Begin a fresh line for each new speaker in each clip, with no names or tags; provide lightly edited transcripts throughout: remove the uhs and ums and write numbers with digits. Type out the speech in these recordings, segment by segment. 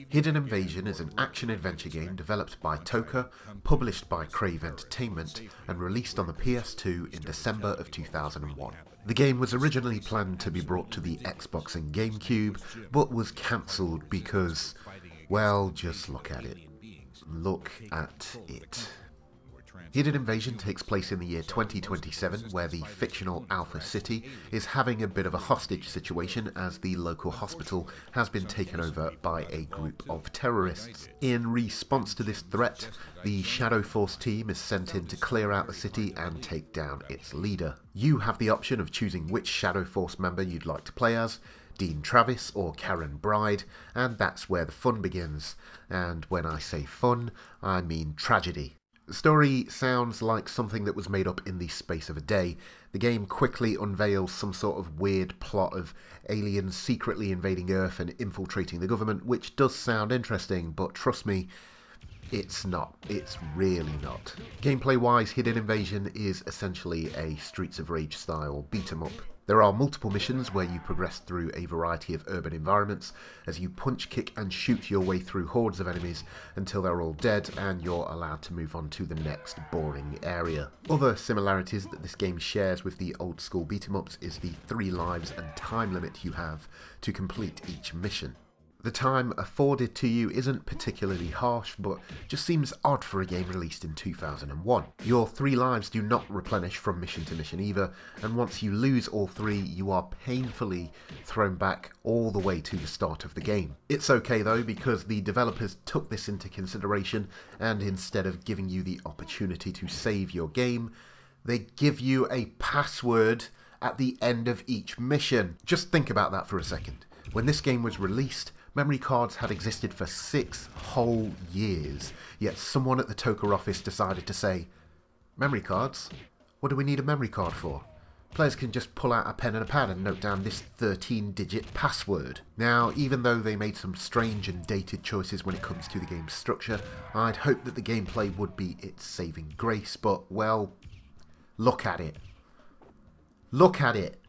Hidden Invasion is an action-adventure game developed by Toka, published by Crave Entertainment, and released on the PS2 in December of 2001. The game was originally planned to be brought to the Xbox and GameCube, but was cancelled because, well, just look at it. Look at it. Hidden Invasion takes place in the year 2027, where the fictional Alpha City is having a bit of a hostage situation as the local hospital has been taken over by a group of terrorists. In response to this threat, the Shadow Force team is sent in to clear out the city and take down its leader. You have the option of choosing which Shadow Force member you'd like to play as, Dean Travis or Karen Bride, and that's where the fun begins. And when I say fun, I mean tragedy. The story sounds like something that was made up in the space of a day. The game quickly unveils some sort of weird plot of aliens secretly invading Earth and infiltrating the government, which does sound interesting, but trust me, it's not. It's really not. Gameplay-wise, Hidden Invasion is essentially a Streets of Rage style beat-em-up. There are multiple missions where you progress through a variety of urban environments as you punch, kick and shoot your way through hordes of enemies until they're all dead and you're allowed to move on to the next boring area. Other similarities that this game shares with the old school beat-em-ups is the 3 lives and time limit you have to complete each mission. The time afforded to you isn't particularly harsh, but just seems odd for a game released in 2001. Your 3 lives do not replenish from mission to mission either, and once you lose all 3, you are painfully thrown back all the way to the start of the game. It's okay though, because the developers took this into consideration, and instead of giving you the opportunity to save your game, they give you a password at the end of each mission. Just think about that for a second. When this game was released, memory cards had existed for 6 whole years, yet someone at the Toka office decided to say, "Memory cards? What do we need a memory card for? Players can just pull out a pen and a pad and note down this 13-digit password." Now, even though they made some strange and dated choices when it comes to the game's structure, I'd hope that the gameplay would be its saving grace, but, well, look at it. Look at it.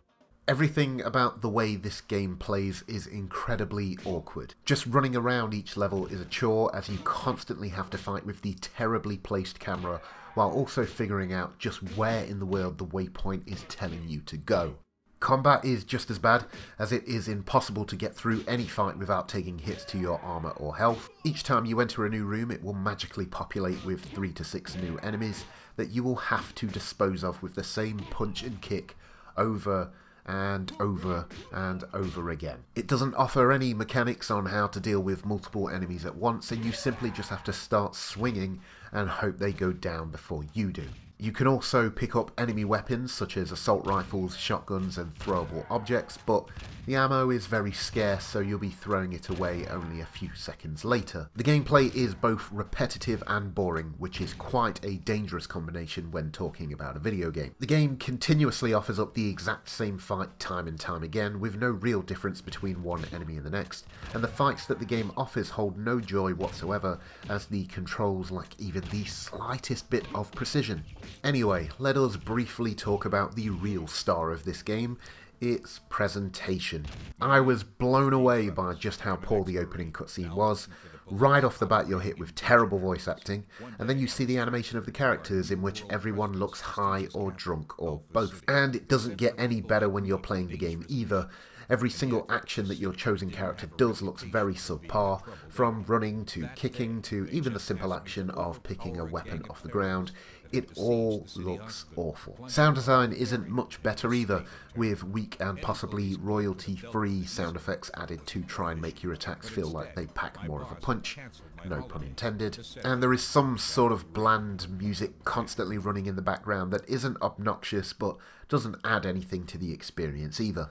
Everything about the way this game plays is incredibly awkward. Just running around each level is a chore as you constantly have to fight with the terribly placed camera while also figuring out just where in the world the waypoint is telling you to go. Combat is just as bad, as it is impossible to get through any fight without taking hits to your armor or health. Each time you enter a new room, it will magically populate with 3 to 6 new enemies that you will have to dispose of with the same punch and kick over and over and over again. It doesn't offer any mechanics on how to deal with multiple enemies at once, and you simply just have to start swinging and hope they go down before you do. You can also pick up enemy weapons such as assault rifles, shotguns and throwable objects, but the ammo is very scarce, so you'll be throwing it away only a few seconds later. The gameplay is both repetitive and boring, which is quite a dangerous combination when talking about a video game. The game continuously offers up the exact same fight time and time again, with no real difference between one enemy and the next, and the fights that the game offers hold no joy whatsoever, as the controls lack even the slightest bit of precision. Anyway, let us briefly talk about the real star of this game, its presentation. I was blown away by just how poor the opening cutscene was. Right off the bat you're hit with terrible voice acting, and then you see the animation of the characters in which everyone looks high or drunk or both. And it doesn't get any better when you're playing the game either. Every single action that your chosen character does looks very subpar, from running to kicking to even the simple action of picking a weapon off the ground. It all looks awful. Sound design isn't much better either, with weak and possibly royalty-free sound effects added to try and make your attacks feel like they pack more of a punch, no pun intended. And there is some sort of bland music constantly running in the background that isn't obnoxious but doesn't add anything to the experience either.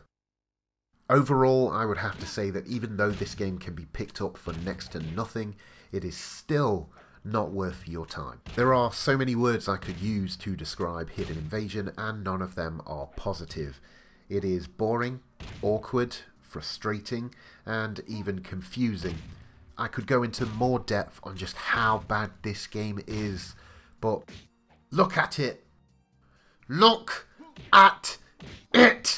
Overall, I would have to say that even though this game can be picked up for next to nothing, it is still not worth your time. There are so many words I could use to describe Hidden Invasion, and none of them are positive. It is boring, awkward, frustrating, and even confusing. I could go into more depth on just how bad this game is, but look at it! Look at it!